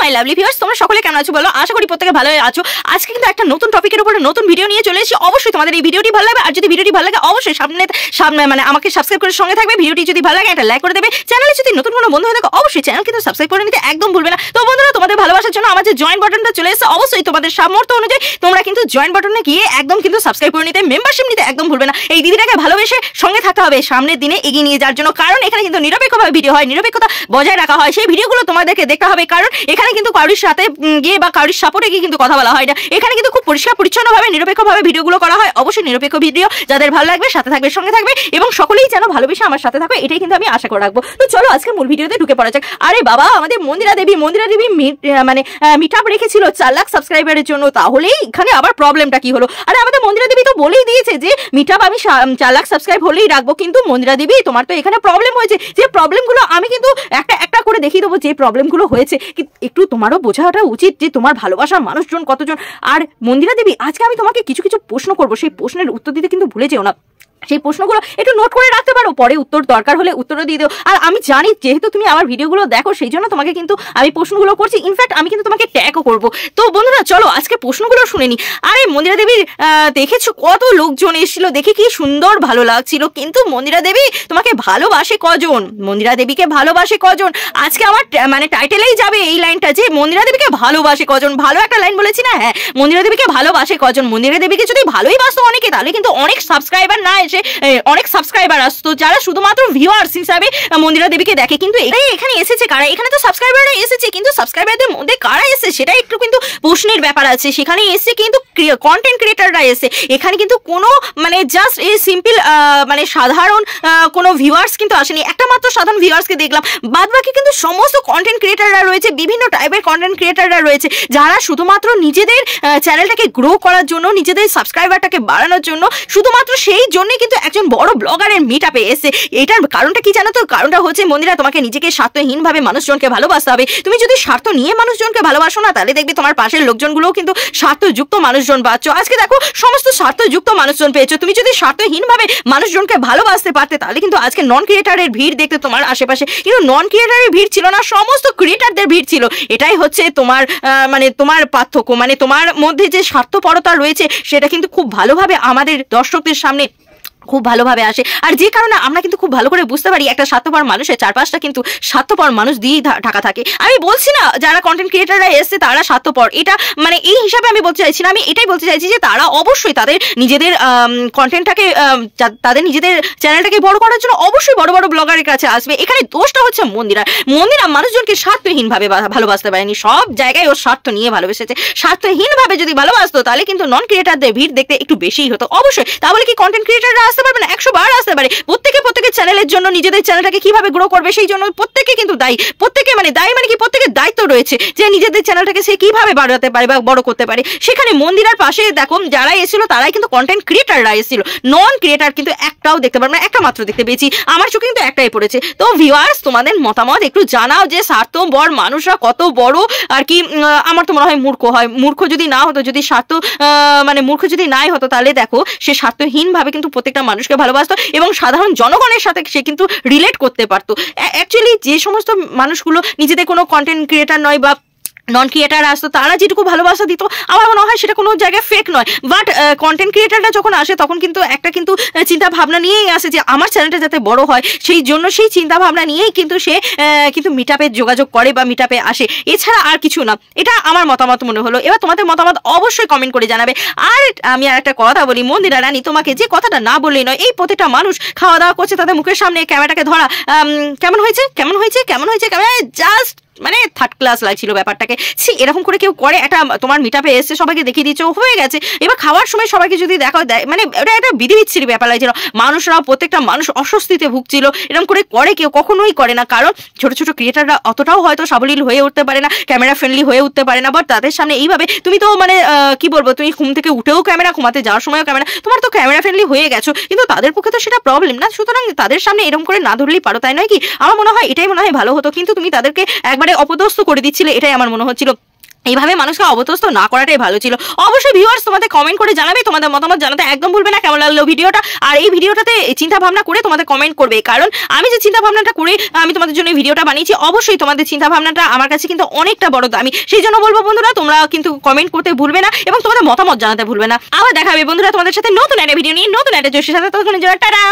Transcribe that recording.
My lovely viewers, তোমরা সকলে কেমন আছো বলো? আশা করি প্রত্যেকে ভালো আছো। আজকে কিন্তু একটা নতুন টপিকের উপরে নতুন ভিডিও নিয়ে চলে এসেছি। অবশ্যই তোমাদের এই ভিডিওটি ভালো লাগবে, আর যদি ভিডিওটি ভালো লাগে অবশ্যই সামনে মানে আমাকে সাবস্ক্রাইব করে সঙ্গে থাকবে। ভিডিওটি যদি ভালো লাগে একটা লাইক করে দেবে। চ্যানেলে যদি নতুন কোনো বন্ধু হয়ে থাকে অবশ্যই চ্যানেল কিন্তু সাবস্ক্রাইব করে নিতে একদম ভুলবে না। তো বন্ধুরা, তোমাদের ভালোবাসার জন্য আমার যে জয়েন বাটনটা চলে এসেছে, অবশ্যই তোমাদের সামর্থ্য অনুযায়ী তোমরা কিন্তু জয়েন বাটনে গিয়ে একদম কিন্তু সাবস্ক্রাইব করে নিতে, মেম্বারশিপ নিতে একদম ভুলবে না। এই দিদিটাকে ভালোবেসে সঙ্গে থাকতে হবে সামনের দিনে এগিয়ে নিয়ে যাওয়ার জন্য, কারণ এখানে কিন্তু নিরপেক্ষভাবে ভিডিও হয়, নিরপেক্ষতা বজায় রাখা হয়। সেই ভিডিওগুলো তোমাদেরকে দেখতে হবে, কারণ এখানে কিন্তু কারোর সাথে গিয়ে বা কারোর সাপোর্টে গিয়ে কিন্তু কথা বলা হয় না। এখানে কিন্তু খুব পরিষ্কার পরিচ্ছন্নভাবে নিরপেক্ষভাবে ভিডিওগুলো করা হয়। অবশ্যই নিরপেক্ষ ভিডিও, যাদের ভালো লাগবে সাথে থাকবে, সঙ্গে থাকবে এবং সকলেই যেন ভালোবেসে আমার সাথে থাকবে, এটাই কিন্তু আমি আশা করে রাখবো। তো চলো আজকে মূল ভিডিওতে ঢুকে পড়া যাক। আরে বাবা, আমাদের মন্দিরা দেবী মানে মিট আপ রেখেছিল 4 লাখ সাবস্ক্রাইবারের জন্য, তাহলে এখানে আবার প্রবলেমটা কি হলো? আরে আমাদের মন্দিরা দেবী তো বলেই দিয়েছে যে মিট আপ আমি 4 লাখ সাবস্ক্রাইব হলেই রাখবো, কিন্তু মন্দিরা দেবী তোমার তো এখানে প্রবলেম হয়েছে। যে প্রবলেমগুলো আমি কিন্তু একটা করে দেখিয়ে দেবো, যে প্রবলেমগুলো হয়েছে একটু তোমারও বোঝাটা উচিত যে তোমার ভালোবাসার মানুষজন কতজন। আর মন্দিরা দেবী, আজকে আমি তোমাকে কিছু প্রশ্ন করবো, সেই প্রশ্নের উত্তর দিতে কিন্তু ভুলে যেও না। সেই প্রশ্নগুলো একটু নোট করে রাখতে পারো, পরে উত্তর দরকার হলে উত্তরও দিয়ে দেও। আর আমি জানি যেহেতু তুমি আমার ভিডিওগুলো দেখো, সেই জন্য তোমাকে কিন্তু আমি প্রশ্নগুলো করছি। ইনফ্যাক্ট আমি কিন্তু তোমাকে ট্যাগও করবো। তো বন্ধুরা চলো আজকে প্রশ্নগুলো শুনে নি। আরে মন্দিরা দেবীর দেখেছো কত লোকজন এসেছিল, দেখে কি সুন্দর ভালো লাগছিল, কিন্তু মন্দিরা দেবী তোমাকে ভালোবাসে কজন? মন্দিরা দেবীকে ভালোবাসে কজন? আজকে আমার মানে টাইটেলেই যাবে এই লাইনটা, যে মন্দিরা দেবীকে ভালোবাসে কজন। ভালো একটা লাইন বলেছি না? হ্যাঁ, মন্দিরা দেবীকে ভালোবাসে কজন। মন্দিরা দেবীকে যদি ভালোই বাসতো অনেকে, তাহলে কিন্তু অনেক সাবস্ক্রাইবার না এসে অনেক সাবস্ক্রাইবার আসতো, যারা শুধুমাত্র ভিউয়ার্স হিসাবে মন্দিরা দেবীকে দেখে। কিন্তু এটাই এখানে এসেছে কারা? এখানে তো সাবস্ক্রাইবাররা এসেছে, কিন্তু সাবস্ক্রাইবারদের মধ্যে কারা এসেছে সেটা একটু কিন্তু প্রশ্নের ব্যাপার আছে। সেখানে এসে কিন্তু কন্টেন্ট ক্রিয়েটাররা এসে, এখানে কিন্তু কোনো মানে জাস্ট এই সিম্পল মানে সাধারণ কোনো ভিউয়ার্স কিন্তু আসেনি। একটা মাত্র সাধারণ ভিউয়ার্সকে দেখলাম, বাদ বাকি কিন্তু সমস্ত কন্টেন্ট ক্রিয়েটাররা রয়েছে, বিভিন্ন টাইপের কন্টেন্ট ক্রিয়েটাররা রয়েছে, যারা শুধুমাত্র নিজেদের চ্যানেলটাকে গ্রো করার জন্য, নিজেদের সাবস্ক্রাইবারটাকে বাড়ানোর জন্য, শুধুমাত্র সেই জন্যই কিন্তু একজন বড় ব্লগারের মিট আপে এসে। এটার কারণটা কি জানো তো? কারণটা হচ্ছে মন্দিরা, তোমাকে নিজেকে স্বার্থহীনভাবে মানুষজনকে ভালোবাসতে হবে। তুমি যদি স্বার্থ নিয়ে মানুষজনকে ভালোবাসো না, তাহলে দেখবে তোমার পাশের লোকজনগুলোও কিন্তু স্বার্থযুক্ত মানুষজন পাচ্ছ। আজকে দেখো সমস্ত স্বার্থযুক্ত মানুষজন পেয়েছো। তুমি যদি স্বার্থহীনভাবে মানুষজনকে ভালোবাসতে পারতে, তাহলে কিন্তু আজকে নন ক্রিয়েটারের ভিড় দেখতে তোমার আশেপাশে, কিন্তু নন ক্রিয়েটারের ভিড় ছিল না, সমস্ত ক্রিয়েটারদের ভিড় ছিল। এটাই হচ্ছে তোমার মানে তোমার পার্থক্য, মানে তোমার মধ্যে যে স্বার্থপরতা রয়েছে সেটা কিন্তু খুব ভালোভাবে আমাদের দর্শকদের সামনে খুব ভালোভাবে আসে। আর যে কারণে আমরা কিন্তু খুব ভালো করে বুঝতে পারি একটা স্বার্থপর মানুষের চারপাশটা কিন্তু স্বার্থপর মানুষ দিয়েই ঢাকা থাকে। আমি বলছি না যারা কন্টেন্ট ক্রিয়েটাররা এসছে তারা স্বার্থপর, এটা মানে এই হিসাবে আমি বলতে চাইছি না। আমি এটাই বলতে চাইছি যে তারা অবশ্যই তাদের নিজেদের কন্টেন্টটাকে, তাদের নিজেদের চ্যানেলটাকে বড় করার জন্য অবশ্যই বড় বড় ব্লগারের কাছে আসবে। এখানে দোষটা হচ্ছে মন্দিরা মানুষজনকে স্বার্থহীনভাবে ভালোবাসতে পারেনি, সব জায়গায় ওর স্বার্থ নিয়ে ভালোবেসেছে। স্বার্থহীনভাবে যদি ভালোবাসতো, তাহলে কিন্তু নন ক্রিয়েটারদের ভিড় দেখতে একটু বেশিই হতো অবশ্যই। তাহলে কি কন্টেন্ট ক্রিয়েটাররা আসতে পারবে না? 100 বার আসতে পারে। প্রত্যেকের চ্যানেলের জন্য, নিজেদের চ্যানেলটাকে কিভাবে গ্রো করবে সেই জন্য প্রত্যেকে কিন্তু দায়ী। প্রত্যেকে মানে দায়ী মানে কি, প্রত্যেকের দায়িত্ব রয়েছে যে নিজেদের চ্যানেলটাকে সে কিভাবে বাড়াতে পারে বা বড় করতে পারে। সেখানে মন্দিরার পাশে দেখো যারা এসেছিল তারাই কিন্তু কন্টেন্ট ক্রিয়েটাররা এসেছিল, নন ক্রিয়েটার কিন্তু একটাও দেখতে পারবে না। একটা মাত্র দেখতে পেয়েছি, আমার চোখে কিন্তু একটাই পড়েছে। তো ভিউয়ার্স, তোমাদের মতামত একটু জানাও যে স্বার্থপর মানুষরা কত বড় আর কি। আমার তো মনে হয় মূর্খ যদি না হতো, যদি স্বার্থ মানে মূর্খ যদি নাই হতো, তাহলে দেখো সে স্বার্থহীনভাবে কিন্তু প্রত্যেকটা মানুষকে ভালোবাসতো এবং সাধারণ জনগণের সাথে সে কিন্তু রিলেট করতে পারতো। অ্যাকচুয়ালি যে সমস্ত মানুষগুলো নিজেদের কোনো কন্টেন্ট ক্রিয়েটার নয় বা নন ক্রিয়েটার আসতো, তারা যেটুকু ভালোবাসা দিত আমার মনে হয় সেটা কোনো জায়গায় ফেক নয়। বাট কন্টেন্ট ক্রিয়েটাররা যখন আসে তখন কিন্তু একটা কিন্তু চিন্তা ভাবনা নিয়েই আসে যে আমার চ্যানেলটা যাতে বড় হয়, সেই জন্য সেই চিন্তা ভাবনা নিয়েই কিন্তু সে কিন্তু মিট আপে যোগাযোগ করে বা মিট আপে আসে, এছাড়া আর কিছু না। এটা আমার মতামত মনে হলো। এবার তোমাদের মতামত অবশ্যই কমেন্ট করে জানাবে। আর আমি আর একটা কথা বলি, মন্দিরা রানী, তোমাকে যে কথাটা না বললেই নয়। এই প্রত্যেকটা মানুষ খাওয়া দাওয়া করছে, তাদের মুখের সামনে ক্যামেরাটাকে ধরা, কেমন হয়েছে জাস্ট মানে থার্ড ক্লাস লাগছিল ব্যাপারটাকে। এরকম করে কেউ করে? একটা তোমার মিট আপে এসে সবাইকে দেখিয়ে দিচ্ছ, হয়ে গেছে। এবার খাওয়ার সময় সবাইকে যদি দেখা দেয়, মানে এটা একটা বিধিবিচ্ছিরি ব্যাপার লাগছিল। মানুষরা, প্রত্যেকটা মানুষ অস্বস্তিতে ভুগছিল। এরকম করে কেউ কখনোই করে না, কারণ ছোট ছোট ক্রিয়েটাররা অতটাও হয়তো সাবলীল হয়ে উঠতে পারে না, ক্যামেরা ফ্রেন্ডলি হয়ে উঠতে পারে না। বাট তাদের সামনে এইভাবে তুমি তো মানে কি বলবো, তুমি ঘুম থেকে উঠেও ক্যামেরা, ঘুমাতে যাওয়ার সময়ও ক্যামেরা, তোমার তো ক্যামেরা ফ্রেন্ডলি হয়ে গেছো, কিন্তু তাদের পক্ষে তো সেটা প্রবলেম না। সুতরাং তাদের সামনে এরকম করে না ধরলেই পারো, তাই নয় কি? আমার মনে হয় এটাই ভালো হতো। কিন্তু তুমি তাদেরকে একবারে অপদস্থ করে দিচ্ছিলে, এটাই আমার মনে হচ্ছিল। এইভাবে মানুষকে অবতস্ত না করাটাই ভালো ছিল। অবশ্যই ভিউয়ার্স তোমাদের কমেন্ট করে জানাবে, তোমাদের মতামত জানাতে একদম ভুলবে না কেমন লাগলো ভিডিওটা। আর এই ভিডিওটাতে চিন্তা ভাবনা করে তোমাদের কমেন্ট করবে, কারণ আমি যে চিন্তা ভাবনাটা করে আমি তোমাদের জন্য ভিডিওটা বানিয়েছি, অবশ্যই তোমাদের চিন্তা ভাবনাটা আমার কাছে কিন্তু অনেকটা বড় দামি। সেই জন্য বলবো বন্ধুরা, তোমরা কিন্তু কমেন্ট করতে ভুলবে না এবং তোমাদের মতামত জানাতে ভুলবে না। আবার দেখা হবে বন্ধুরা তোমাদের সাথে নতুন একটা ভিডিও নিয়ে, নতুন একটা জোশের সাথে। ততক্ষণের জন্য টাটা।